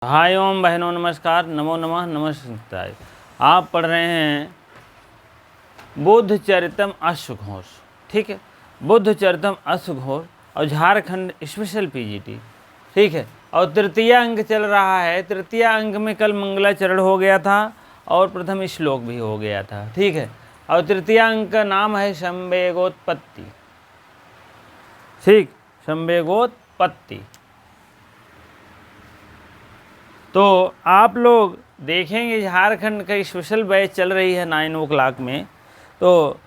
हाय ओम बहनों नमस्कार, नमो नमः, नमस्कार। आप पढ़ रहे हैं बुद्ध चरितम अश्वघोष, ठीक है। बुद्ध चरितम अश्वघोष और झारखंड स्पेशल पीजीटी, ठीक है। और तृतीय अंक चल रहा है। तृतीय अंक में कल मंगलाचरण हो गया था और प्रथम श्लोक भी हो गया था, ठीक है। और तृतीय अंक का नाम है संवेगोत्पत्ति, ठीक, संवेगोत्पत्ति। तो आप लोग देखेंगे झारखंड का स्पेशल बैच चल रही है 9 o'clock में, तो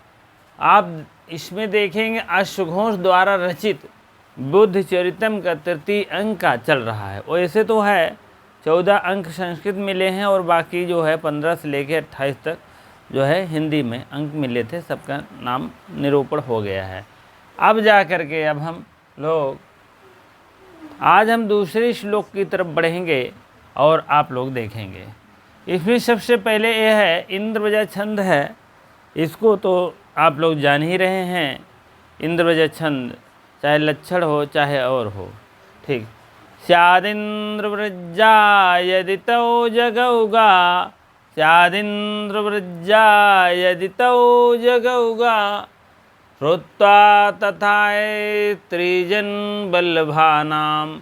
आप इसमें देखेंगे अश्वघोष द्वारा रचित बुद्ध चरितम का तृतीय अंक का चल रहा है। वैसे तो है 14 अंक संस्कृत मिले हैं और बाकी जो है 15 से लेकर 28 तक जो है हिंदी में अंक मिले थे, सबका नाम निरूपण हो गया है। अब जा कर के अब हम लोग आज हम दूसरे श्लोक की तरफ बढ़ेंगे और आप लोग देखेंगे। इसमें सबसे पहले यह है इंद्रवजा छंद है, इसको तो आप लोग जान ही रहे हैं। इंद्रवजा छंद चाहे लक्षण हो चाहे और हो, ठीक। स्यादिंद्रव्रजा यदि तौ जगौगा, स्यादिंद्रव्रजा यदि तौ जगौगा, श्रुत्वा तथाए त्रिजन बल्लभानाम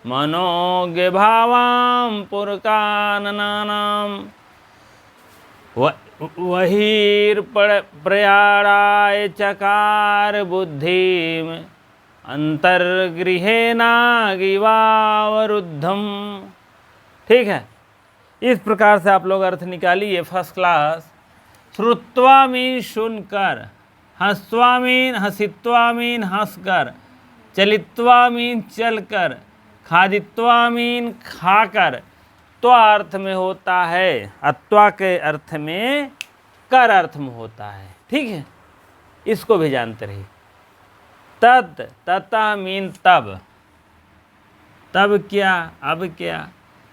मनोज्ञ भावाम पुरकाननानाम प्रयाणाय चकार बुद्धिम अंतर्गृहेनागिवावरुद्धम, ठीक है। इस प्रकार से आप लोग अर्थ निकालिए फर्स्ट क्लास। श्रुत्वा मीन सुनकर, हंसवा मीन हंसित्वा मीन हंसकर, चलित्वा मीन चलकर, खादित्वा मीन खाकर, त्वा अर्थ में होता है, अत्वा के अर्थ में कर अर्थ में होता है, ठीक है। इसको भी जानते रहिए। तत् तथा मीन तब, तब क्या अब क्या,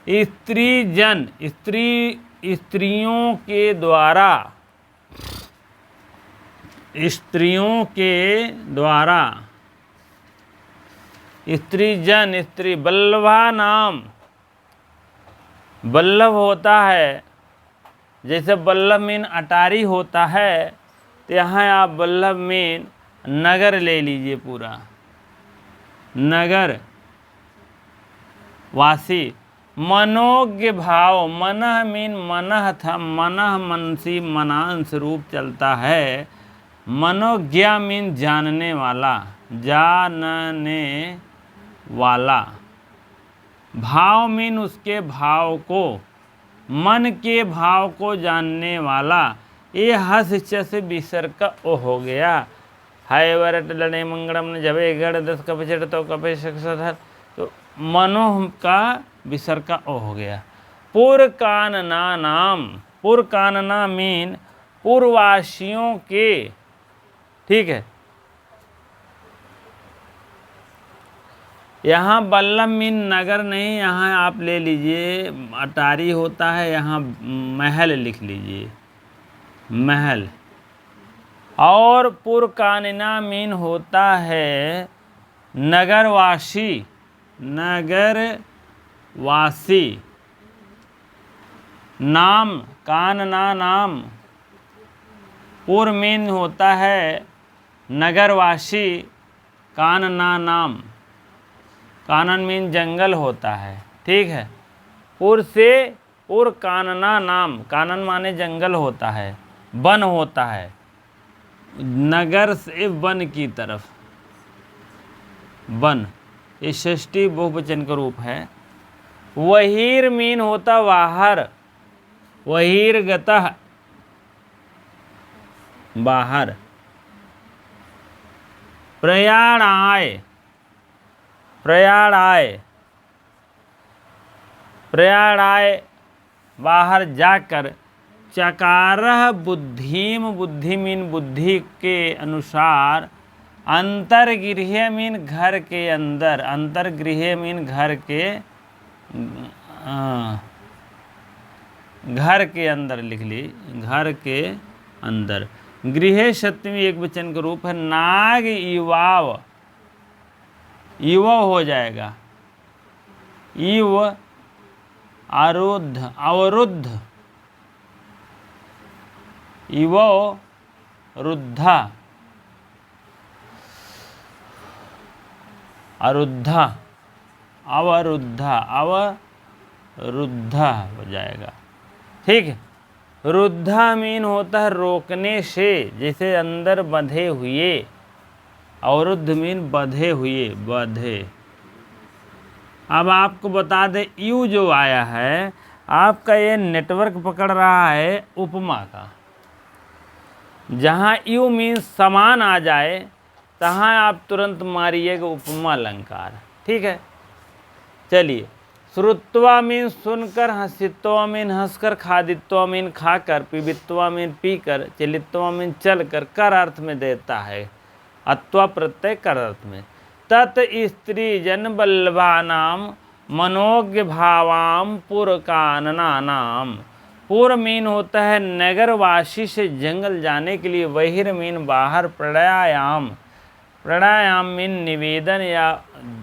स्त्री जन स्त्रियों के द्वारा, स्त्रियों के द्वारा, स्त्री जन स्त्री, बल्लभा नाम, बल्लभ होता है, जैसे बल्लभ मीन अटारी होता है, तो यहाँ आप बल्लभ मीन नगर ले लीजिए, पूरा नगर वासी। मनोज्ञ भाव, मनः मीन मनः था, मनः मनसी मनांस रूप चलता है। मनोज्ञा मीन जानने वाला, जानने वाला। भाव मीन उसके भाव को, मन के भाव को जानने वाला। ये हस चस विसर्ग का ओ हो गया। हाय वरट लड़े मंगड़म न जबे गढ़ 10 कपचट तो कपे सर, तो मनो का विसर्ग का ओ हो गया। पुरकानना नाम, पुरकानना मीन पूर्ववासियों के, ठीक है। यहाँ बल्लभ मीन नगर नहीं, यहाँ आप ले लीजिए अटारी होता है, यहाँ महल लिख लीजिए, महल। और पुरकानना मीन होता है नगरवासी, नगरवासी। नाम कानना नाम, पुर मीन होता है नगरवासी, कानना नाम, कानन मीन जंगल होता है, ठीक है। पुर से पुर कानना नाम, कानन माने जंगल होता है, वन होता है, नगर से वन की तरफ, वन। ये षष्ठी बहुवचन का रूप है। वहीर मीन होता बाहर, वहीर्गतः बाहर। प्रयाणाय, प्रयाणाय, प्रयाणाय बाहर जाकर। चकारह बुद्धिम, बुद्धि मीन बुद्धि के अनुसार। अंतर्गृह मीन घर के अंदर, अंतर्गृह मीन घर के, घर के अंदर लिख ली, घर के अंदर। गृह सप्तमी एक वचन का रूप है। नाग युवाव, युवा हो जाएगा, युव अरुद्ध, अवरुद्ध, इवो रुद्धा, अरुद्धा, अवरुद्धा, अवरुद्धा हो जाएगा। ठीक है। रुद्धा मीन होता है रोकने से, जैसे अंदर बंधे हुए। अवरुद्ध मीन बंधे हुए, बंधे। अब आपको बता दें, यू जो आया है आपका, ये नेटवर्क पकड़ रहा है उपमा का। जहाँ यू मीन समान आ जाए तहाँ आप तुरंत मारिएगा उपमा अलंकार। ठीक है। चलिए, श्रुत्वा मीन सुनकर, हंसित्वा मीन हंसकर, खादित्वा मीन खाकर, पीबित्वा मीन पीकर, चलित्वा मीन चलकर, कर अर्थ में देता है। अत्वा प्रत्यय कर अर्थ में। तत् स्त्री जन बल्लभानाम मनोज्ञ भावाम पुरकाननानाम। पूर्व मीन होता है नगरवासी से जंगल जाने के लिए, बहिर मीन बाहर, प्राणायाम, प्राणायाम मीन निवेदन या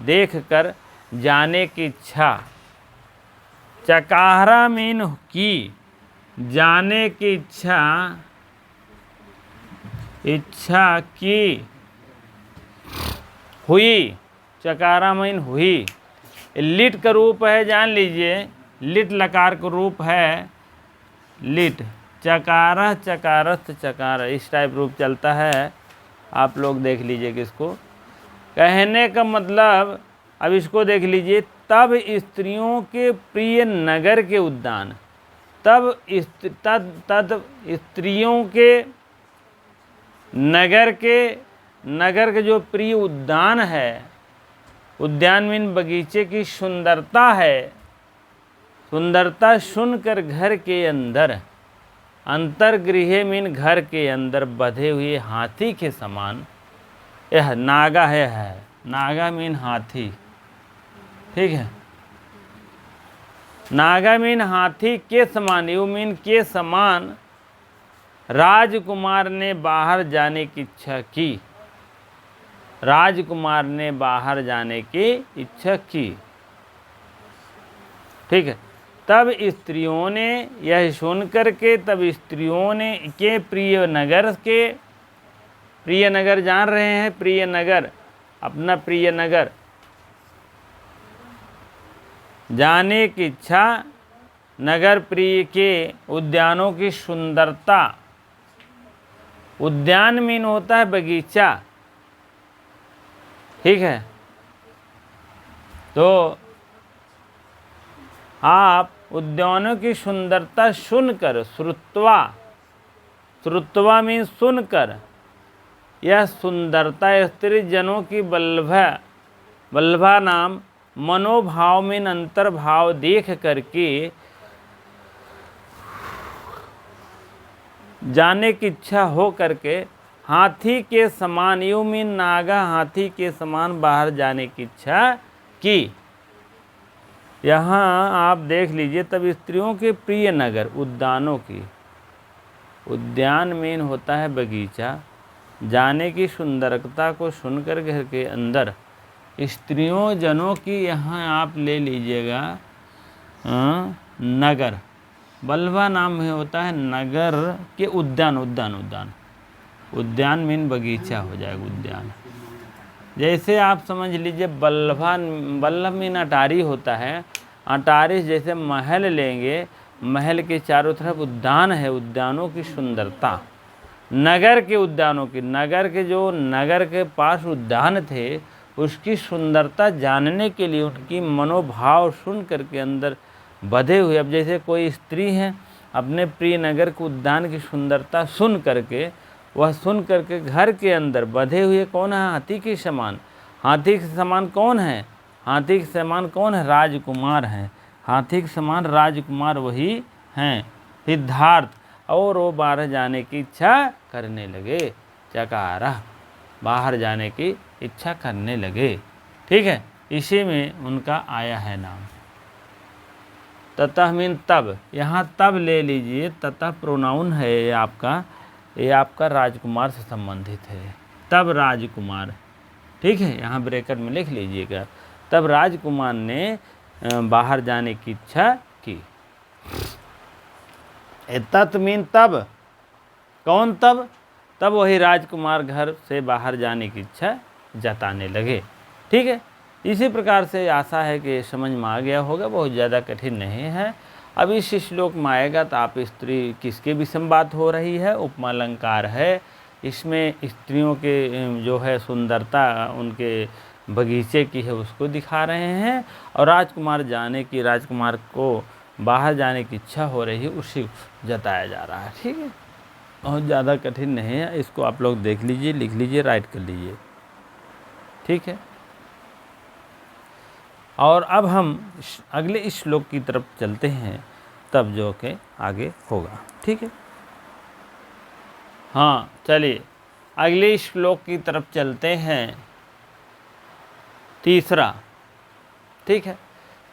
देख कर जाने की इच्छा, चकारा मीन की, जाने की इच्छा, इच्छा की, हुई, चकारा मीन हुई। लिट का रूप है, जान लीजिए, लिट लकार का रूप है, लिट, चकार, चकारस्थ, चकार, इस टाइप रूप चलता है। आप लोग देख लीजिए किसको कहने का मतलब। अब इसको देख लीजिए, तब स्त्रियों के प्रिय नगर के उद्यान, तब तद स्त्रियों के नगर के जो प्रिय उद्यान है, उद्यान मीन बगीचे की सुंदरता है, सुंदरता सुनकर घर के अंदर, अंतर्गृह मीन घर के अंदर बंधे हुए हाथी के समान, यह नागा है, नागा मीन हाथी। ठीक है। नागा मीन हाथी के समान, यू मीन के समान, राजकुमार ने बाहर जाने की इच्छा की, राजकुमार ने बाहर जाने की इच्छा की। ठीक है। तब स्त्रियों ने यह सुन करके, तब स्त्रियों ने के प्रिय नगर जान रहे हैं, प्रिय नगर, अपना प्रिय नगर जाने की इच्छा, नगर प्रिय के उद्यानों की सुंदरता। उद्यान मीन होता है बगीचा। ठीक है। तो आप उद्यानों की सुंदरता सुनकर, श्रुत्वा, श्रुत्वा मीन सुनकर, यह सुंदरता स्त्री जनों की बल्लभा नाम, मनोभाव में अंतर्भाव देख करके जाने की इच्छा हो करके, हाथी के समान, यू मीन नागा, हाथी के समान बाहर जाने की इच्छा की। यहाँ आप देख लीजिए, तब स्त्रियों के प्रिय नगर, उद्यानों की, उद्यान मीन होता है बगीचा, जाने की सुंदरता को सुनकर घर के अंदर स्त्रियों जनों की, यहाँ आप ले लीजिएगा नगर, बल्लभा नाम में होता है नगर के उद्यान, उद्यान मीन बगीचा हो जाएगा, उद्यान। जैसे आप समझ लीजिए बल्लभ मीन अटारी होता है, अटारी जैसे महल लेंगे, महल के चारों तरफ उद्यान है, उद्यानों की सुंदरता, नगर के उद्यानों की, नगर के पास उद्यान थे, उसकी सुंदरता जानने के लिए, उनकी मनोभाव सुन करके अंदर बधे हुए। अब जैसे कोई स्त्री है, अपने प्रिय नगर के उद्यान की सुंदरता सुन करके, वह सुन करके घर के अंदर बधे हुए कौन है? हाथी के समान। हाथी के समान कौन है? हाथी के समान कौन है? राजकुमार हैं। हाथी के समान राजकुमार वही हैं, सिद्धार्थ। और वो बाहर जाने की इच्छा करने लगे, चकारा, बाहर जाने की इच्छा करने लगे। ठीक है, इसी में उनका आया है नाम। ततः मीन तब, यहाँ तब ले लीजिए, ततः प्रोनाउन है ये आपका राजकुमार से संबंधित है। तब राजकुमार, ठीक है, यहाँ ब्रैकेट में लिख लीजिएगा। तब राजकुमार ने बाहर जाने की इच्छा की। तत् मीन तब, कौन तब? तब वही राजकुमार घर से बाहर जाने की इच्छा जताने लगे। ठीक है, इसी प्रकार से आशा है कि समझ में आ गया होगा, बहुत ज़्यादा कठिन नहीं है। अब इस श्लोक में आएगा तो आप स्त्री किसके विषय में बात हो रही है, उपमा अलंकार है। इसमें स्त्रियों के जो है सुंदरता उनके बगीचे की है उसको दिखा रहे हैं, और राजकुमार को बाहर जाने की इच्छा हो रही है उसी को जताया जा रहा है। ठीक है, बहुत ज़्यादा कठिन नहीं है, इसको आप लोग देख लीजिए, लिख लीजिए, राइट कर लीजिए। ठीक है, और अब हम अगले श्लोक की तरफ चलते हैं, तब जो के आगे होगा। ठीक है, हाँ चलिए अगले श्लोक की तरफ चलते हैं, तीसरा। ठीक है,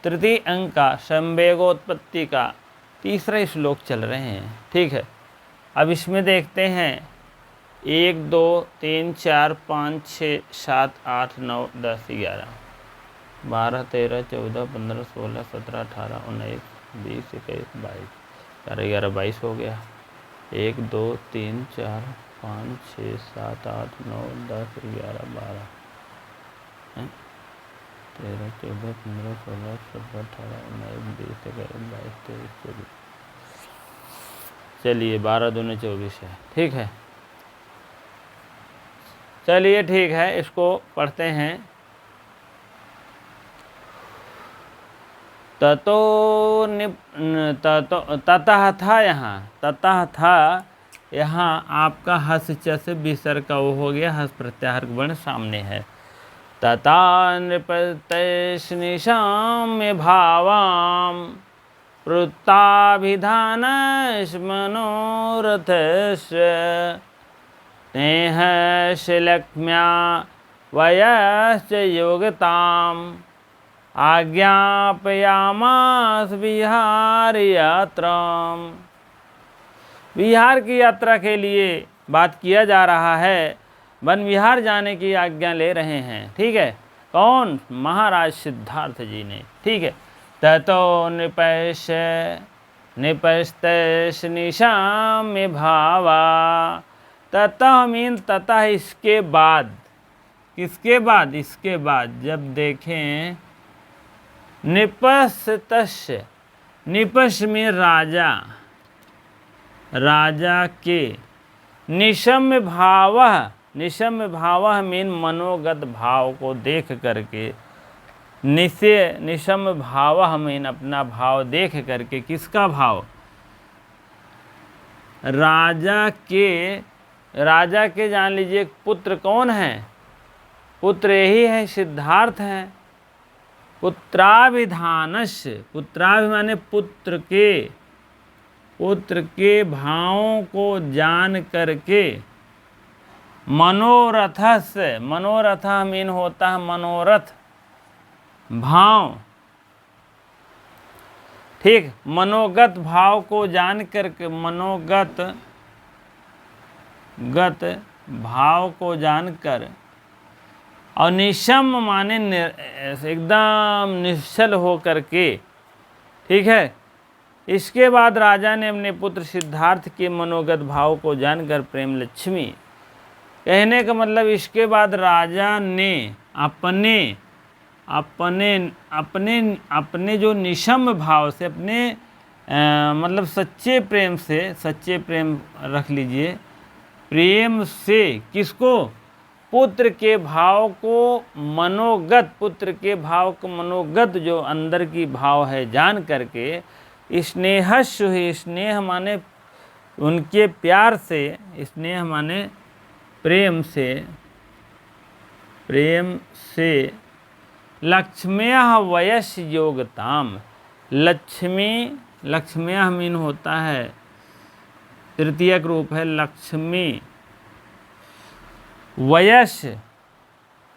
तृतीय अंक का संवेगोत्पत्ति का तीसरा श्लोक चल रहे हैं। ठीक है, अब इसमें देखते हैं 1 2 3 4 5 6 7 8 9 10 11 12 13 14 15 16 17 18 19 20 21 22 11 22 हो गया। 1 2 3 4 5 6 7 8 9 10 11 12 13 14 15 16 17 18 19 20 21 22 23 24। चलिए 12 दूनी 24 है। ठीक है, चलिए ठीक है, इसको पढ़ते हैं। ततः था, यहाँ आपका हस च से विसर्ग का वो हो गया, हस प्रत्याहार वर्ण सामने है। तथा नृपतैस्निशाम्य भावाम प्रत्याभिधानस् मनोरथस्य स्नेहस्य लक्ष्म्या वयश्च योगताम् आज्ञापयामास विहार यात्राम। विहार की यात्रा के लिए बात किया जा रहा है, वन विहार जाने की आज्ञा ले रहे हैं। ठीक है, कौन? महाराज सिद्धार्थ जी ने। ठीक है, ततो निपस्तनिशाम्य भावा। ततः मीन ततः इसके बाद, किसके बाद? इसके बाद जब देखें निपस्तस्य, निपस में राजा, राजा के, निशम्य भाव, निशम्य भाव मीन मनोगत भाव को देख करके, निशम्य भाव मीन अपना भाव देख करके, किसका भाव? राजा के, राजा के जान लीजिए पुत्र कौन है? पुत्र यही है, सिद्धार्थ हैं। पुत्राभिधानस्य, पुत्राभिमाने पुत्र के भावों को जान करके, मनोरथस्य, मनोरथ मीन होता है मनोरथ, भाव। ठीक, मनोगत भाव को जान करके, मनोगत भाव को जानकर, और निशम माने एकदम निश्चल हो करके। ठीक है, इसके बाद राजा ने अपने पुत्र सिद्धार्थ के मनोगत भाव को जानकर प्रेम लक्ष्मी, कहने का मतलब इसके बाद राजा ने अपने जो निशम भाव से, अपने मतलब सच्चे प्रेम से, सच्चे प्रेम रख लीजिए, प्रेम से किसको? पुत्र के भाव को मनोगत, पुत्र के भाव को मनोगत जो अंदर की भाव है जान करके, स्नेहस्व है, स्नेह माने उनके प्यार से, स्नेह माने प्रेम से, प्रेम से लक्ष्म्या वयस योगताम। लक्ष्मी, लक्ष्म्या मीन होता है तृतीयक रूप है लक्ष्मी, वयस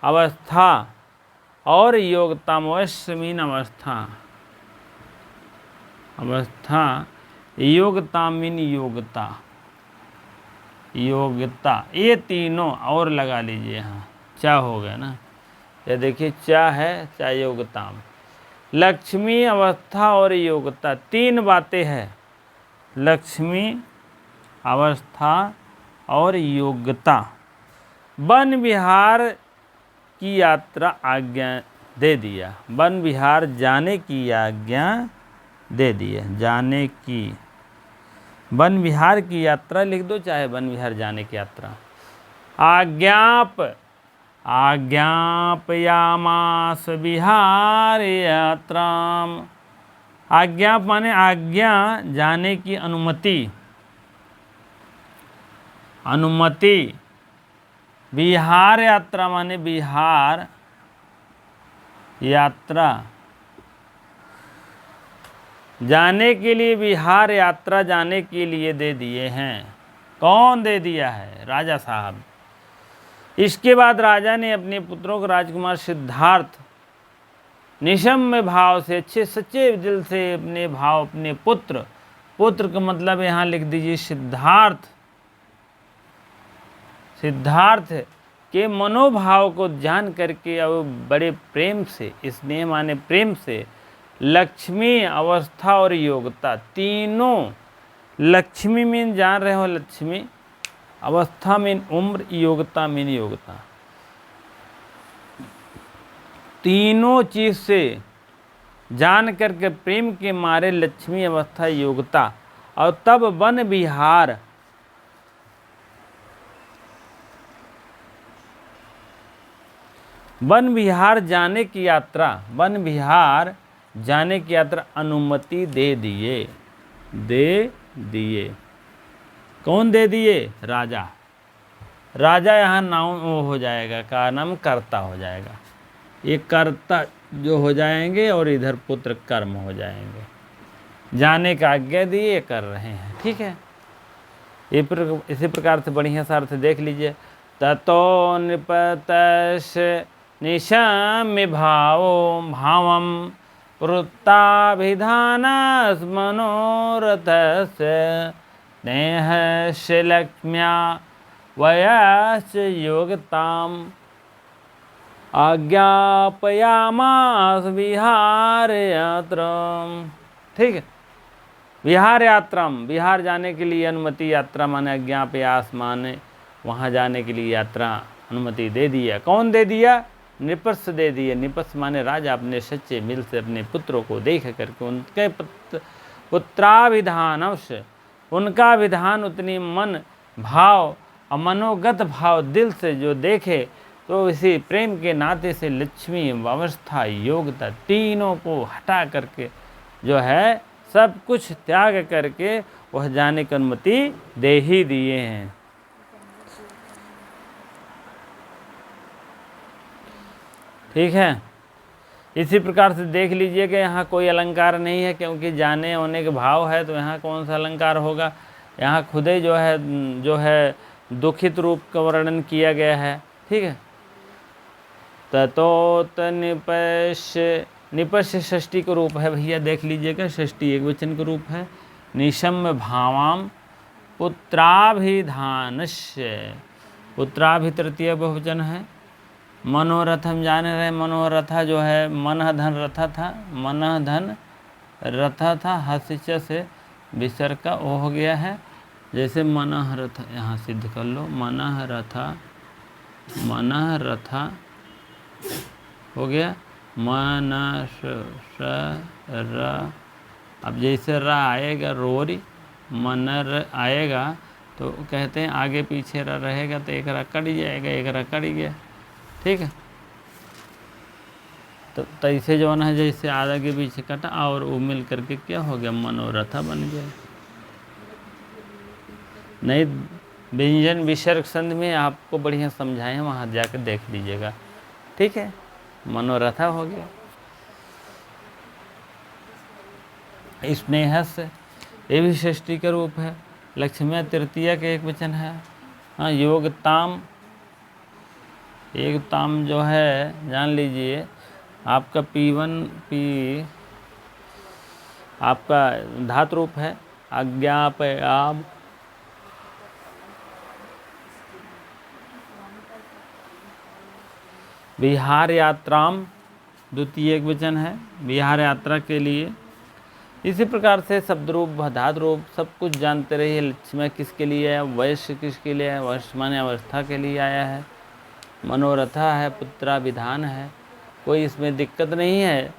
अवस्था, और योगताम, वयस मीन अवस्था, अवस्था, योगता मीन योग्यता, योग्यता, ये तीनों और लगा लीजिए। यहाँ चा हो गया ना, ये देखिए चा है, चा योग्यताम, लक्ष्मी, अवस्था और योग्यता, तीन बातें हैं। लक्ष्मी, अवस्था और योग्यता। वन विहार की यात्रा आज्ञा दे दिया। वन विहार जाने की आज्ञा दे दी है। जाने की, वन विहार की यात्रा लिख दो, चाहे वन विहार जाने की यात्रा। आज्ञाप, आज्ञापयामास विहार यात्राम। आज्ञाप माने आज्ञा, जाने की अनुमति, अनुमति। विहार यात्रा माने विहार यात्रा, जाने के लिए, विहार यात्रा जाने के लिए दे दिए हैं। कौन दे दिया है? राजा साहब। इसके बाद राजा ने अपने पुत्रों को, राजकुमार सिद्धार्थ, निशम्य भाव से, अच्छे सच्चे दिल से अपने भाव, अपने पुत्र, पुत्र का मतलब यहाँ लिख दीजिए सिद्धार्थ, सिद्धार्थ के मनोभाव को जान करके और बड़े प्रेम से, स्नेह माने प्रेम से, लक्ष्मी, अवस्था और योग्यता, तीनों। लक्ष्मी मीन जान रहे हो, लक्ष्मी, अवस्था मीन उम्र, योग्यता मीन योग्यता, तीनों चीज से जान करके प्रेम के मारे लक्ष्मी, अवस्था, योग्यता, और तब वन विहार, वन विहार जाने की यात्रा, वन विहार जाने की यात्रा अनुमति दे दिए, दे दिए। कौन दे दिए? राजा। राजा यहाँ नाउन हो जाएगा, का नाम कर्ता हो जाएगा। ये कर्ता जो हो जाएंगे और इधर पुत्र कर्म हो जाएंगे। जाने का आज्ञा दिए, कर रहे हैं। ठीक है, इसी प्रकार से बढ़िया सा अर्थ देख लीजिए। ततो नृपतश निशम्य भावो भावम वृत्ताभिधानस् मनोरथस्य स्नेहस्य लक्ष्म्या वयश्च योग्यताम् आज्ञापयामास विहार यात्राम। ठीक है, विहार यात्राम, विहार जाने के लिए अनुमति, यात्रा माने आज्ञापयास माने वहाँ जाने के लिए यात्रा अनुमति दे दिया। कौन दे दिया? नृपस् दे दिए। नृपस् माने राजा अपने सच्चे मिल से अपने पुत्रों को देख करके उनके पुत्राभिधानवश, उनका विधान उतनी मन भाव और मनोगत भाव दिल से जो देखे, तो इसी प्रेम के नाते से लक्ष्मी, अवस्था, योग्यता, तीनों को हटा करके जो है सब कुछ त्याग करके वह जाने की अनुमति दे ही दिए हैं। ठीक है, इसी प्रकार से देख लीजिए कि यहाँ कोई अलंकार नहीं है, क्योंकि जाने होने के भाव है, तो यहाँ कौन सा अलंकार होगा? यहाँ खुद ही जो है दुखित रूप का वर्णन किया गया है। ठीक है, ततोत निपश्य, निपश्य षष्ठी का रूप है भैया, देख लीजिएगा, षष्ठी एक वचन का रूप है। निशम्य भावाम पुत्राभिधानस्य, पुत्राभि तृतीय बहुवचन है। मनोरथ हम जान रहे, मनोरथा जो है मन धन रथा था, मन धन रथा था, हस्य से विसर्ग का ओ हो गया है। जैसे मनः रथ, यहाँ सिद्ध कर लो, मनः रथा, मनः रथा हो गया, मन र, अब जैसे र आएगा रोरी, मन र आएगा तो कहते हैं आगे पीछे र रहेगा तो एक र कट जाएगा, एक र कट गया। ठीक है, तो तैसे जो है जैसे आधा के पीछे कटा और वो मिल करके क्या हो गया? मनोरथा बन गया। नहीं, व्यंजन विसर्ग संधि में आपको बढ़िया समझाए, वहाँ जाकर देख लीजिएगा। ठीक है, मनोरथा हो गया। स्नेह से, ये भी षष्ठी का रूप है। लक्ष्मी तृतीया के एक वचन है। हाँ, योगताम, एकताम जो है जान लीजिए, आपका P1 P आपका धातु रूप है। आज्ञापयाम, विहार यात्राम, द्वितीय एक वचन है विहार यात्रा के लिए। इसी प्रकार से शब्द रूप धातु रूप सब कुछ जानते रहिए। लक्ष्मी किसके लिए है, वैश्य किसके लिए है, वैश्य माने अवस्था के लिए आया है, मनोरथा है, पुत्राभिधान है, कोई इसमें दिक्कत नहीं है,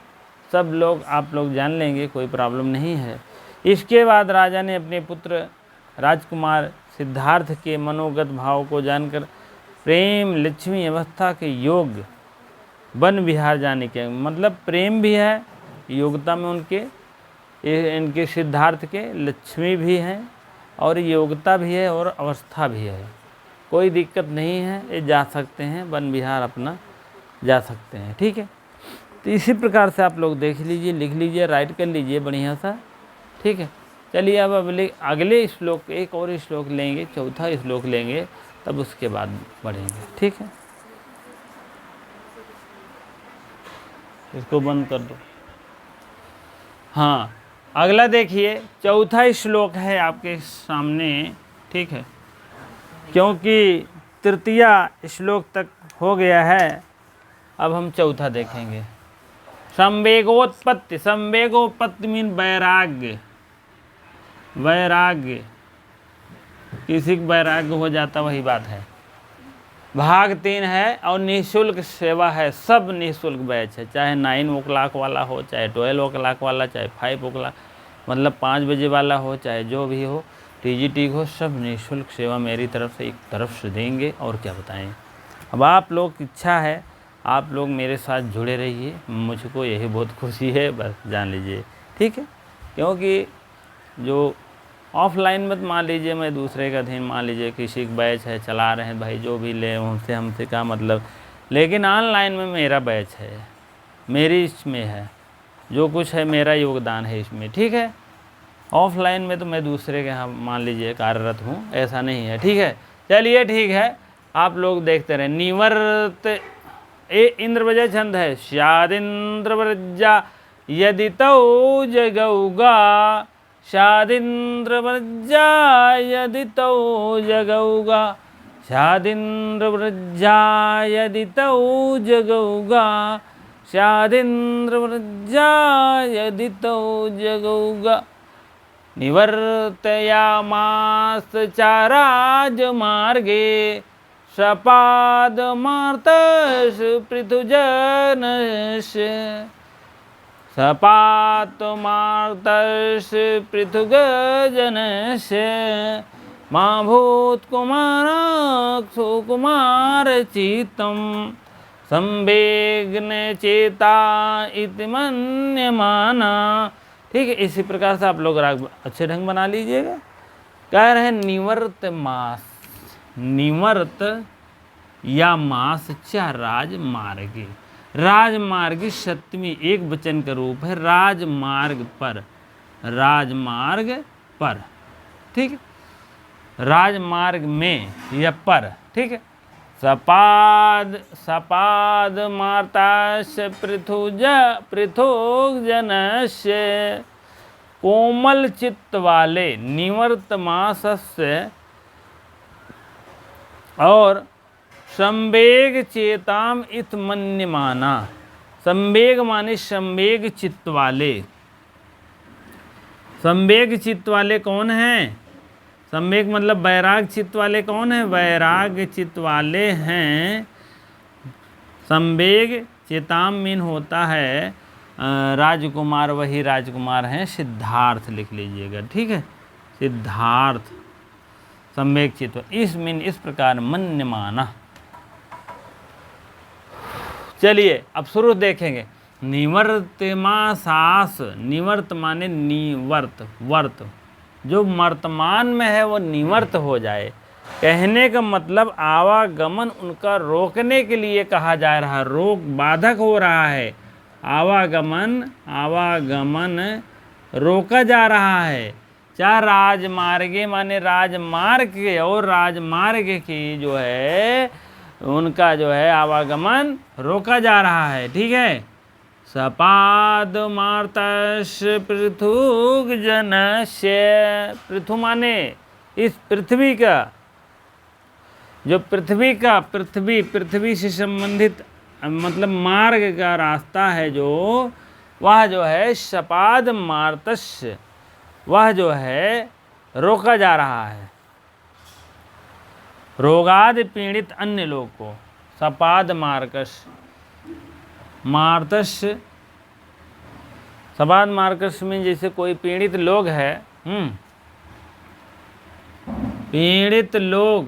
सब लोग आप लोग जान लेंगे, कोई प्रॉब्लम नहीं है। इसके बाद राजा ने अपने पुत्र राजकुमार सिद्धार्थ के मनोगत भाव को जानकर प्रेम लक्ष्मी अवस्था के योग वन विहार जाने के, मतलब प्रेम भी है योग्यता में उनके, इनके सिद्धार्थ के लक्ष्मी भी हैं और योग्यता भी है और अवस्था भी है, कोई दिक्कत नहीं है, ये जा सकते हैं वन विहार अपना जा सकते हैं। ठीक है, तो इसी प्रकार से आप लोग देख लीजिए, लिख लीजिए, राइट कर लीजिए बढ़िया सा। ठीक है, चलिए अब अगले श्लोक, एक और श्लोक लेंगे, चौथा श्लोक लेंगे, तब उसके बाद बढ़ेंगे। ठीक है, इसको बंद कर दो। हाँ, अगला देखिए, चौथा श्लोक है आपके सामने। ठीक है, क्योंकि तृतीया श्लोक तक हो गया है, अब हम चौथा देखेंगे। संवेगोत्पत्ति, संवेगोत्पत्ति मीन वैराग्य, वैराग्य, किसी का वैराग्य हो जाता वही बात है। भाग 3 है और निःशुल्क सेवा है, सब निःशुल्क बैच है, चाहे 9 o'clock वाला हो, चाहे 12 o'clock वाला, चाहे 5 o'clock मतलब 5 बजे वाला हो, चाहे जो भी हो, टीजीटी हो, सब निःशुल्क सेवा मेरी तरफ से एक तरफ से देंगे। और क्या बताएं, अब आप लोग की इच्छा है, आप लोग मेरे साथ जुड़े रहिए, मुझको यही बहुत खुशी है, बस जान लीजिए। ठीक है, क्योंकि जो ऑफलाइन मत मान लीजिए मैं दूसरे का अधीन, मान लीजिए किसी का बैच है चला रहे हैं भाई, जो भी ले उनसे हमसे क्या मतलब, लेकिन ऑनलाइन में मेरा बैच है, मेरी इसमें है, जो कुछ है मेरा योगदान है इसमें। ठीक है, ऑफलाइन में तो मैं दूसरे के यहाँ मान लीजिए कार्यरत हूँ, ऐसा नहीं है। ठीक है, चलिए ठीक है, आप लोग देखते रहें। निवर्त इंद्र वजह छंद है, शादिंद्र व्रजा यदि तौ जगौगा, शादिंद्र व्रजा यदि तौ जगौगा, शादिंद्र व्रजा यदि तौ जगौगा, शादिंद्र व्रजा यदि तौ जगौगा। निवर्तयामास चाराज मार्गे, सपाद मार्तस पृथुजनश, सपात मार्तस पृथुगजनश, माँ भूत कुमार सुकुमार चित्तम, संवेग्न चेता इति मन्यमाना। ठीक है, इसी प्रकार से आप लोग राग अच्छे ढंग बना लीजिएगा। कह रहे हैं निवर्त मास, निवर्त या मास चा राजमार्गे, राजमार्ग सप्तमी एक वचन का रूप है, राजमार्ग पर, राजमार्ग पर। ठीक है, राजमार्ग में या पर। ठीक है, सपाद, सपाद मार्ताश पृथुज पृथुग जनस्य, कोमल चित्त वाले, निवर्त मासस्य और संवेग चेताम इत मन्यमाना, संवेग माने संवेग चित्त वाले। संवेग चित्त वाले कौन हैं? संवेग मतलब वैराग चित्त वाले कौन है? वैराग चित्त वाले हैं। संवेग चेताम मीन होता है राजकुमार, वही राजकुमार हैं सिद्धार्थ, लिख लीजिएगा। ठीक है, सिद्धार्थ संवेग चित्त, इस मीन इस प्रकार मन्यमाना। चलिए अब शुरू देखेंगे। निवर्तमासास, निवर्त माने निवर्त, वर्त, जो वर्तमान में है वो निवर्त हो जाए। कहने का मतलब आवागमन उनका रोकने के लिए कहा जा रहा है, रोक बाधक हो रहा है, आवागमन, आवागमन रोका जा रहा है। चाहे राजमार्गे माने राजमार्ग के, और राजमार्ग की जो है उनका जो है आवागमन रोका जा रहा है। ठीक है, सपाद मार्तस पृथुग जनस्य, पृथु माने इस पृथ्वी का, जो पृथ्वी का, पृथ्वी, पृथ्वी से संबंधित मतलब मार्ग का रास्ता है जो, वह जो है शपाद मार्तस्य, वह जो है रोका जा रहा है रोगादि पीड़ित अन्य लोग को। सपाद मार्कस मार्तस्य, सपाद मार्कस में जैसे कोई पीड़ित लोग है, पीड़ित लोग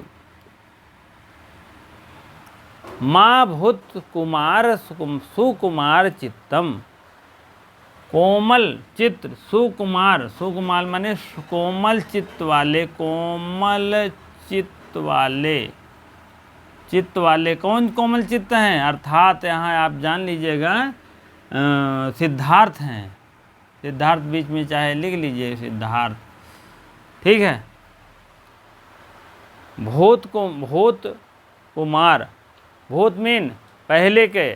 माँ भूत कुमार सुकुमार चित्तम, कोमल चित्त सुकुमार, सुकुमार माने कोमल चित्त वाले, कोमल चित्त वाले, चित्त वाले कौन कोमल चित्त हैं? अर्थात यहाँ आप जान लीजिएगा सिद्धार्थ हैं, सिद्धार्थ बीच में चाहे लिख लीजिए सिद्धार्थ, ठीक है। भूत कुमार, भूत मीन पहले के,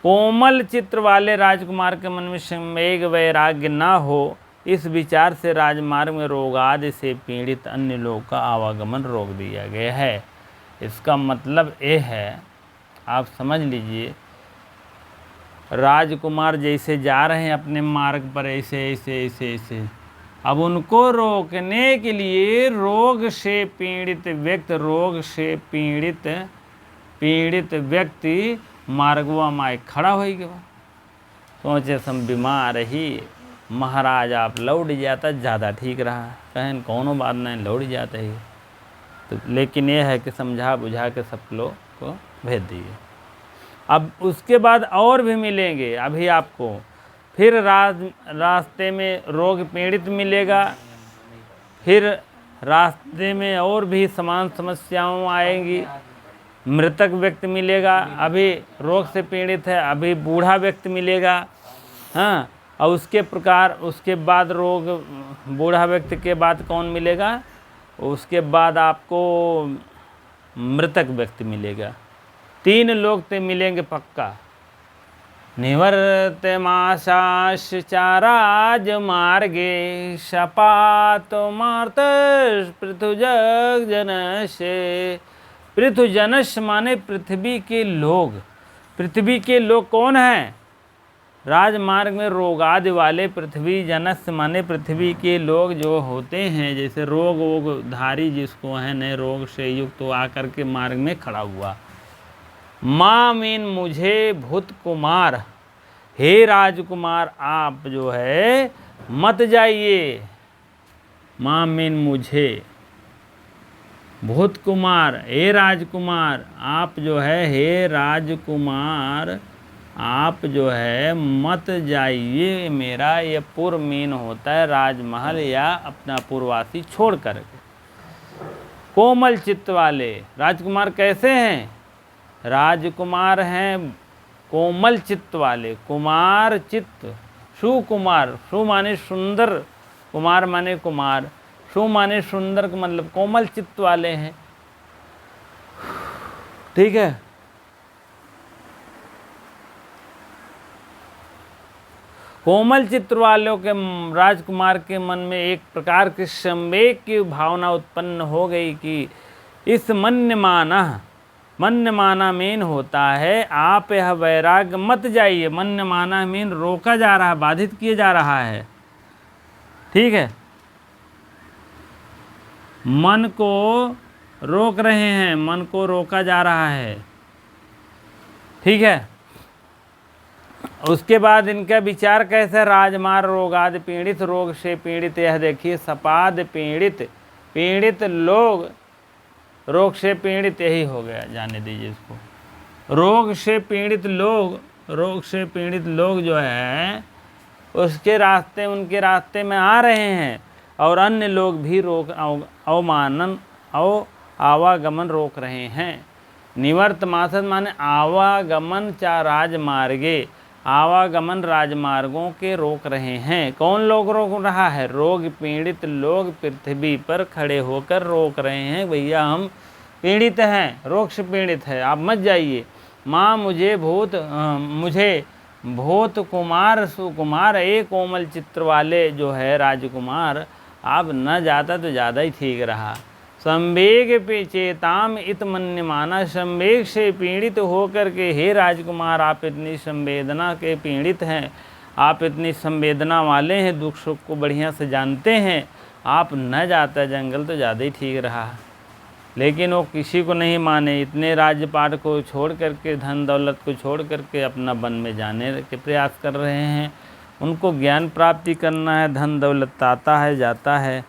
कोमल चित्र वाले राजकुमार के मन में संवेग वैराग्य न हो, इस विचार से राजमार्ग में रोगादि से पीड़ित अन्य लोग का आवागमन रोक दिया गया है। इसका मतलब ये है, आप समझ लीजिए, राजकुमार जैसे जा रहे हैं अपने मार्ग पर ऐसे ऐसे ऐसे ऐसे, अब उनको रोकने के लिए रोग से पीड़ित व्यक्ति, रोग से पीड़ित व्यक्ति मार्गवा माए खड़ा हो गया, सोचे सम बीमार ही महाराज आप लौट जाता ज़्यादा ठीक रहा, कहें कौनो बात नहीं लौट जाता ही, तो लेकिन ये है कि समझा बुझा के सब लोग को भेज दिए। अब उसके बाद और भी मिलेंगे, अभी आपको फिर रास्ते में रोग पीड़ित मिलेगा, फिर रास्ते में और भी समान समस्याओं आएंगी, मृतक व्यक्ति मिलेगा, अभी रोग से पीड़ित है, अभी बूढ़ा व्यक्ति मिलेगा, हाँ, और उसके बाद रोग, बूढ़ा व्यक्ति के बाद कौन मिलेगा? उसके बाद आपको मृतक व्यक्ति मिलेगा, 3 लोग तो मिलेंगे पक्का। निवर्त माशाश चाराज मार्गे शपात मार्तस पृथुजग जनसे, पृथुजनस माने पृथ्वी के लोग, पृथ्वी के लोग कौन हैं? राजमार्ग में रोगादि वाले, पृथ्वी जनस माने पृथ्वी के लोग जो होते हैं, जैसे रोग वोग धारी जिसको है नए रोग से युक्त, तो आकर के मार्ग में खड़ा हुआ। माँ मीन मुझे भूत कुमार, हे राजकुमार आप जो है मत जाइए, माँ मीन मुझे भूत कुमार, हे राजकुमार आप जो है, हे राजकुमार आप जो है मत जाइए मेरा, ये पुर मीन होता है राजमहल या अपना पुरवासी छोड़ कर। कोमल चित्त वाले राजकुमार कैसे हैं? राजकुमार हैं कोमल चित्त वाले, कुमार चित्त, सुकुमार, सु माने सुंदर, कुमार माने कुमार, सु माने सुंदर का मतलब कोमल चित्त वाले हैं, ठीक है। कोमल चित्र वालों के राजकुमार के मन में एक प्रकार की संवेग की भावना उत्पन्न हो गई कि इस मन्यमाना मीन होता है आप यह वैराग्य मत जाइए, मन्यमाना मीन रोका जा रहा, बाधित किया जा रहा है, ठीक है, मन को रोक रहे हैं, मन को रोका जा रहा है, ठीक है। उसके बाद इनका विचार कैसे? राजमार्ग रोगादि पीड़ित, रोग से पीड़ित, यह देखिए सपाद पीड़ित लोग, रोग से पीड़ित यही हो गया, जाने दीजिए इसको। रोग से पीड़ित लोग जो है उसके रास्ते, उनके रास्ते में आ रहे हैं, और अन्य लोग भी आवागमन रोक रहे हैं। निवर्त मासद माने आवागमन चा राजमार्गे, आवागमन राजमार्गों के रोक रहे हैं। कौन लोग रोक रहा है? रोग पीड़ित लोग पृथ्वी पर खड़े होकर रोक रहे हैं, भैया हम पीड़ित हैं, रोग से पीड़ित है, आप मत जाइए। माँ मुझे भूत कुमार सुकुमार, एक कोमल चित्र वाले जो है राजकुमार, आप न जाता तो ज़्यादा ही ठीक रहा। संवेग पे चेताम इत मन्यमाना, संवेग से पीड़ित होकर के हे राजकुमार आप इतनी संवेदना के पीड़ित हैं, आप इतनी संवेदना वाले हैं, दुख सुख को बढ़िया से जानते हैं, आप न जाता जंगल तो ज़्यादा ही ठीक रहा। लेकिन वो किसी को नहीं माने, इतने राज्यपाट को छोड़ करके, धन दौलत को छोड़ करके अपना वन में जाने के प्रयास कर रहे हैं। उनको ज्ञान प्राप्ति करना है, धन दौलत आता है जाता है।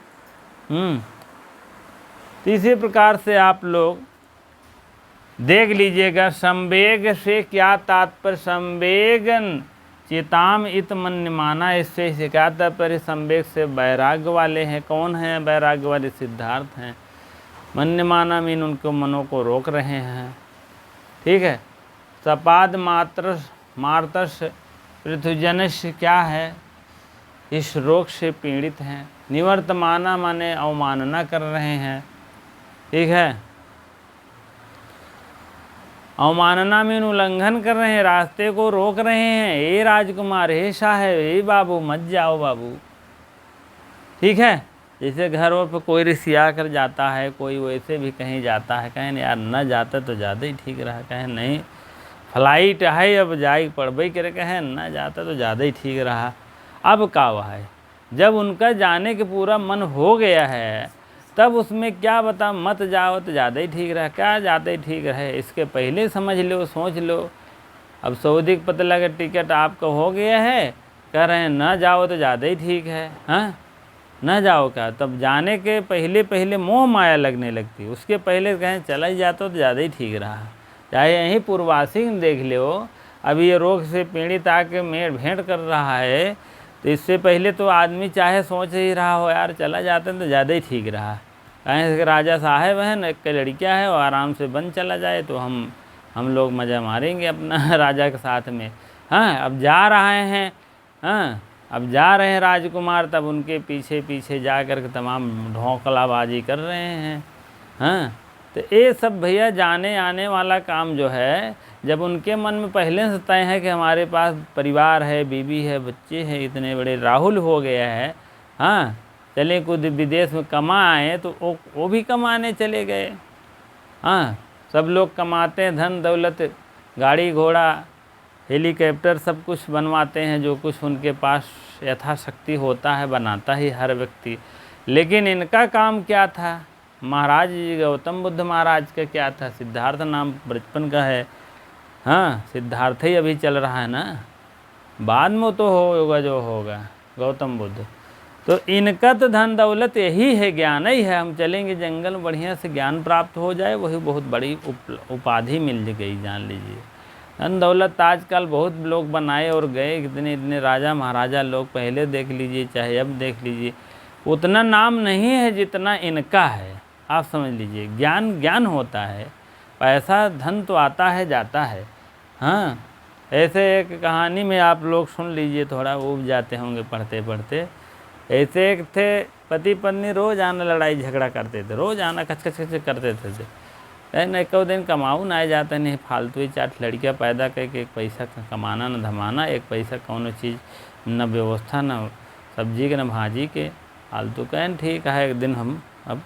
तो इसी प्रकार से आप लोग देख लीजिएगा, संवेग से क्या तात्पर्य, संवेगन चेताम इत मन्यमाना, इससे क्या तात्पर्य, संवेग से वैराग्य वाले हैं। कौन हैं वैराग्य वाले? सिद्धार्थ हैं। मन्यमाना मीन उनको मनों को रोक रहे हैं। ठीक है। सपाद मात्र मार्तस पृथुजनस्य क्या है, इस रोग से पीड़ित हैं। निवर्तमाना माने अवमानना कर रहे हैं। ठीक है। अवमानना में उल्लंघन कर रहे हैं, रास्ते को रोक रहे हैं। हे राजकुमार, हे साहब, हे बाबू, मत जाओ बाबू। ठीक है। जैसे घरों पर कोई रिसिया कर जाता है, कोई वैसे भी कहीं जाता है, कहें यार न जाता तो ज़्यादा ही ठीक रहा, कहें नहीं फ्लाइट है अब जाए पड़बई करे, कहें न जाता तो ज़्यादा ही ठीक रहा। अब का हुआ है, जब उनका जाने के पूरा मन हो गया है, तब उसमें क्या बता, मत जाओ तो ज़्यादा ही ठीक रहा, क्या ज़्यादा ही ठीक रहे, इसके पहले समझ लो, सोच लो। अब सऊदी का पता लगा टिकट आपका हो गया है, कह रहे हैं न जाओ तो ज़्यादा ही ठीक है। हाँ, न जाओ क्या, तब जाने के पहले पहले मोह माया लगने लगती, उसके पहले कहें चला ही जाता तो ज़्यादा ही ठीक रहा। चाहे यहीं पूर्वासी देख लो, अभी ये रोग से पीड़ित आके भेंट कर रहा है, तो इससे पहले तो आदमी चाहे सोच ही रहा हो यार चला जाते तो ज़्यादा ही ठीक रहा। कहें राजा साहब हैं, एक लड़कियाँ है, और आराम से बन चला जाए तो हम लोग मज़ा मारेंगे अपना राजा के साथ में। हाँ, अब जा रहे हैं, हाँ अब जा रहे हैं राजकुमार, तब उनके पीछे पीछे जा कर के तमाम ढोकलाबाजी कर रहे हैं। हाँ, तो ये सब भैया जाने आने वाला काम जो है, जब उनके मन में पहले से तय है कि हमारे पास परिवार है, बीवी है, बच्चे हैं, इतने बड़े राहुल हो गया है, हाँ चले कुछ विदेश में कमा आए, तो वो भी कमाने चले गए। हाँ, सब लोग कमाते हैं, धन दौलत, गाड़ी घोड़ा, हेलीकॉप्टर सब कुछ बनवाते हैं, जो कुछ उनके पास यथाशक्ति होता है बनाता ही हर व्यक्ति। लेकिन इनका काम क्या था, महाराज जी गौतम बुद्ध महाराज का क्या था, सिद्धार्थ नाम बचपन का है। हाँ, सिद्धार्थ ही अभी चल रहा है ना, बाद में तो होगा जो होगा गौतम बुद्ध। तो इनका तो धन दौलत यही है, ज्ञान ही है। हम चलेंगे जंगल में, बढ़िया से ज्ञान प्राप्त हो जाए, वही बहुत बड़ी उपाधि मिल गई, जान लीजिए। धन दौलत आजकल बहुत लोग बनाए और गए, कितने इतने राजा महाराजा लोग पहले देख लीजिए चाहे अब देख लीजिए, उतना नाम नहीं है जितना इनका है। आप समझ लीजिए, ज्ञान ज्ञान होता है, पैसा धन तो आता है जाता है। हाँ, ऐसे एक कहानी में आप लोग सुन लीजिए, थोड़ा ऊब जाते होंगे पढ़ते पढ़ते। ऐसे एक थे पति पत्नी, रोज़ आना लड़ाई झगड़ा करते थे, रोज़ आना खच खच खच करते थे। लेकिन एक दिन कमाऊ ना जाता नहीं, फालतू ही 4 लड़कियाँ पैदा करके एक पैसा कमाना न धमाना, एक पैसा कौन चीज़ न व्यवस्था, न सब्जी के न भाजी के, फालतू। कहें ठीक है, एक दिन हम अब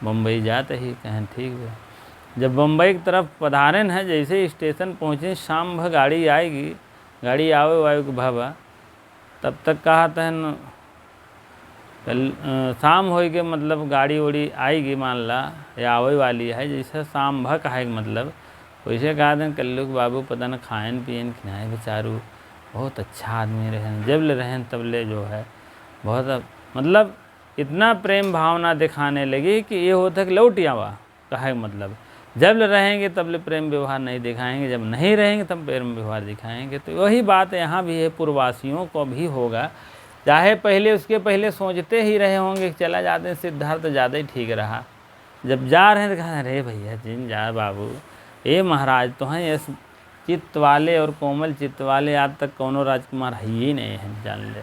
बम्बई जाते ही, कहें ठीक है। जब बम्बई की तरफ पधारन है, जैसे स्टेशन पहुँचे, शाम भर गाड़ी आएगी, गाड़ी आवे वायु के भावा, तब तक कहा था शाम हो के मतलब गाड़ी उड़ी आएगी, मान ला या आवे वाली है, जैसे शाम भर कहे मतलब वैसे कहा था कल्लू के बाबू पता न खाएन पियन खिनाए, बेचारू बहुत अच्छा आदमी रहें, जब ले रहें तब ले जो है बहुत मतलब इतना प्रेम भावना दिखाने लगी कि ये होता कि लौट आवा, कहे मतलब जब ले रहेंगे तब ले प्रेम व्यवहार नहीं दिखाएंगे, जब नहीं रहेंगे तब प्रेम व्यवहार दिखाएंगे। तो वही बात यहाँ भी है, पूर्ववासियों को भी होगा, चाहे पहले उसके पहले सोचते ही रहे होंगे कि चला जाते हैं सिद्धार्थ, ज़्यादा ही ठीक रहा। जब जा रहे हैं तो कहा अरे भैया जिन जा बाबू, ये महाराज तो हैं, ये चित्त वाले और कोमल चित्त वाले, आज तक कौनो राजकुमार है ही नहीं है, जान ले।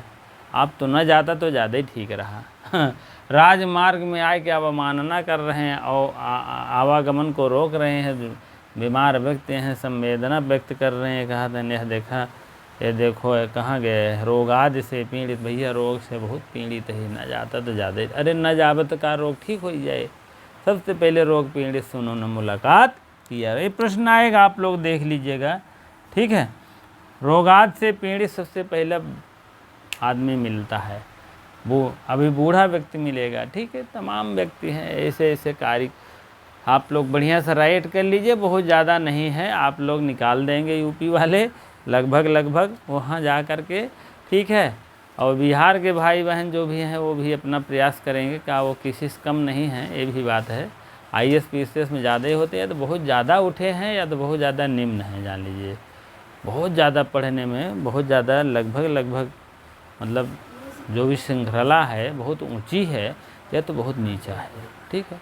आप तो न जाता तो ज़्यादा ही ठीक रहा। राजमार्ग में आए के अवमानना कर रहे हैं और आवागमन को रोक रहे हैं, बीमार व्यक्ति हैं, संवेदना व्यक्त कर रहे हैं। कहा था यह देखा, ये देखो है कहाँ गए, रोगादि से पीड़ित, भैया रोग से बहुत पीड़ित है, न जाता तो ज़्यादा। अरे न जाबे तो का रोग ठीक हो जाए, सबसे पहले रोग पीड़ित से उन्होंने मुलाकात किया। ये प्रश्न आएगा, आप लोग देख लीजिएगा, ठीक है। रोगात से पीड़ित सबसे पहला आदमी मिलता है, वो अभी बूढ़ा व्यक्ति मिलेगा, ठीक है। तमाम व्यक्ति हैं, ऐसे ऐसे कार्य आप लोग बढ़िया से राइट कर लीजिए, बहुत ज़्यादा नहीं है, आप लोग निकाल देंगे यूपी वाले लगभग वहाँ जा कर के, ठीक है। और बिहार के भाई बहन जो भी हैं वो भी अपना प्रयास करेंगे, क्या वो किसी से कम नहीं है, ये भी बात है। IAS PCS में ज़्यादा ही होते हैं, तो बहुत ज़्यादा उठे हैं या तो बहुत ज़्यादा निम्न हैं, जान लीजिए। बहुत ज़्यादा पढ़ने में, बहुत ज़्यादा लगभग मतलब जो भी श्रृंखला है बहुत ऊंची है या तो बहुत नीचा है, ठीक है।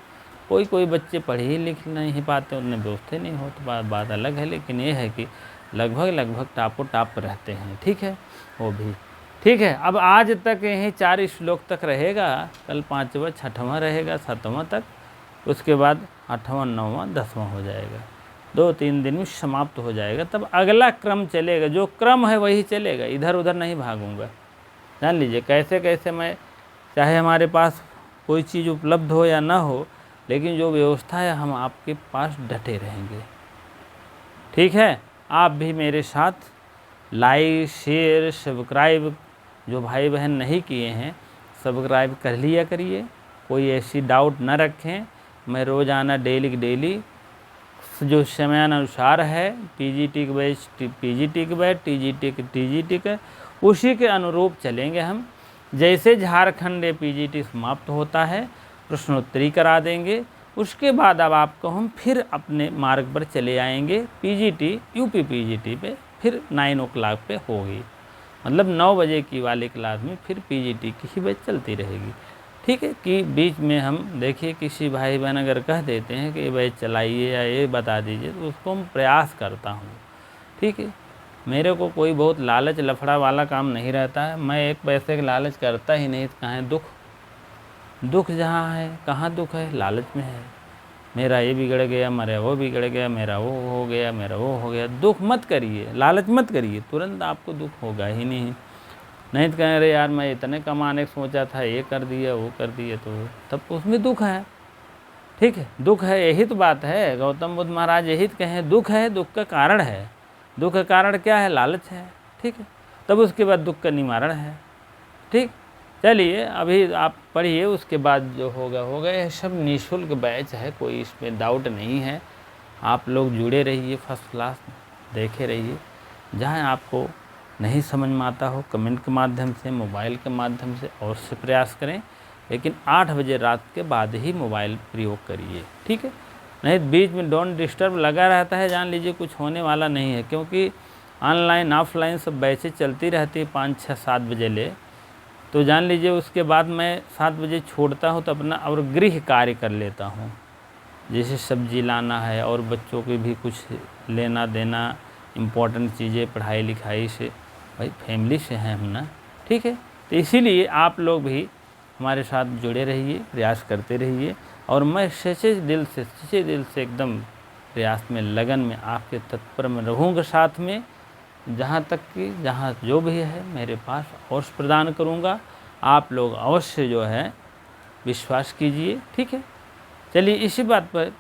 कोई बच्चे पढ़ ही लिख नहीं पाते, उनमें व्यवस्था नहीं हो, तो बात अलग है। लेकिन ये है कि लगभग टाप रहते हैं, ठीक है, वो भी ठीक है। अब आज तक यही 4 श्लोक तक रहेगा, कल 5वां 6वां रहेगा, 7वां तक, उसके बाद 8वां 9वां 10वां हो जाएगा, 2-3 दिन में समाप्त हो जाएगा। तब अगला क्रम चलेगा, जो क्रम है वही चलेगा, इधर उधर नहीं भागूंगा, जान लीजिए। कैसे कैसे मैं, चाहे हमारे पास कोई चीज़ उपलब्ध हो या ना हो, लेकिन जो व्यवस्था है हम आपके पास डटे रहेंगे, ठीक है। आप भी मेरे साथ लाइक शेयर सब्सक्राइब, जो भाई बहन नहीं किए हैं सब्सक्राइब कर लिया करिए, कोई ऐसी डाउट न रखें। मैं रोज़ाना डेली जो समयानुसार है, PGT के बैच PGT के बैच, TGT के उसी के अनुरूप चलेंगे हम। जैसे झारखंड PGT समाप्त होता है, प्रश्नोत्तरी करा देंगे, उसके बाद अब आपको हम फिर अपने मार्ग पर चले आएंगे। PGT UP PGT पे फिर 9 o'clock पे होगी, मतलब 9 बजे की वाली क्लास में फिर PGT की ही बैच चलती रहेगी, ठीक है। कि बीच में हम देखिए किसी भाई बहन अगर कह देते हैं कि ये बैच चलाइए या ये बता दीजिए, तो उसको हम प्रयास करता हूँ, ठीक है। मेरे को कोई बहुत लालच लफड़ा वाला काम नहीं रहता है, मैं एक पैसे का लालच करता ही नहीं। कहाँ दुख जहाँ है, कहाँ दुख है, लालच में है। मेरा ये बिगड़ गया, मेरा वो बिगड़ गया, मेरा वो हो गया, मेरा वो हो गया। दुख मत करिए, लालच मत करिए, तुरंत आपको दुख होगा ही नहीं तो कहें अरे यार मैं इतने कमाने का सोचा था, ये कर दिया वो कर दिया, तो तब उसमें दुख है, ठीक है। दुख है, यही तो बात है। गौतम बुद्ध महाराज यही तो कहें, दुख है, दुख का कारण है। दुख का कारण क्या है? लालच है, ठीक है। तब उसके बाद दुख का निवारण है, ठीक। चलिए अभी आप पढ़िए, उसके बाद जो होगा। यह सब निःशुल्क बैच है, कोई इसमें डाउट नहीं है। आप लोग जुड़े रहिए, फर्स्ट क्लास देखे रहिए। जहाँ आपको नहीं समझ में आता हो, कमेंट के माध्यम से, मोबाइल के माध्यम से और से प्रयास करें, लेकिन 8 बजे रात के बाद ही मोबाइल प्रयोग करिए, ठीक है। नहीं बीच में डोंट डिस्टर्ब लगा रहता है, जान लीजिए कुछ होने वाला नहीं है, क्योंकि ऑनलाइन ऑफलाइन सब बैचें चलती रहती है 5, 6, 7 बजे ले, तो जान लीजिए उसके बाद मैं 7 बजे छोड़ता हूँ तो अपना और गृह कार्य कर लेता हूँ, जैसे सब्जी लाना है और बच्चों के भी कुछ लेना देना, इम्पोर्टेंट चीज़ें पढ़ाई लिखाई से, भाई फैमिली से हैं हम ना, ठीक है। तो इसीलिए आप लोग भी हमारे साथ जुड़े रहिए, प्रयास करते रहिए, और मैं सच्चे दिल से एकदम प्रयास में, लगन में, आपके तत्पर में रहूँगा साथ में, जहाँ तक कि जहाँ जो भी है मेरे पास अवश्य प्रदान करूँगा। आप लोग अवश्य जो है विश्वास कीजिए, ठीक है। चलिए इसी बात पर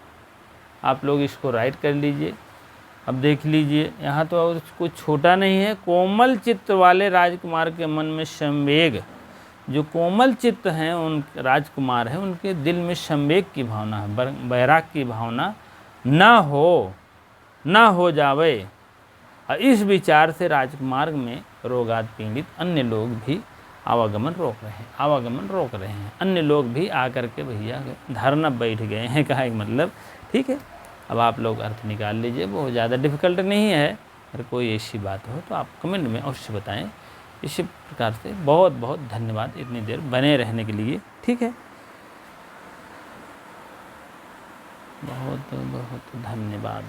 आप लोग इसको राइट कर लीजिए। अब देख लीजिए, यहाँ तो और कुछ छोटा नहीं है। कोमल चित्त वाले राजकुमार के मन में संवेग, जो कोमल चित्त हैं उन राजकुमार हैं, उनके दिल में संवेग की भावना है, बैराग की भावना ना हो जावे। और इस विचार से राजकुमार में रोगात पीड़ित अन्य लोग भी आवागमन रोक रहे हैं। अन्य लोग भी आकर के भैया धरना बैठ गए हैं, कहा मतलब, ठीक है। अब आप लोग अर्थ निकाल लीजिए, बहुत ज़्यादा डिफ़िकल्ट नहीं है। अगर कोई ऐसी बात हो तो आप कमेंट में अवश्य बताएं। इसी प्रकार से बहुत बहुत धन्यवाद इतनी देर बने रहने के लिए, ठीक है। बहुत बहुत धन्यवाद।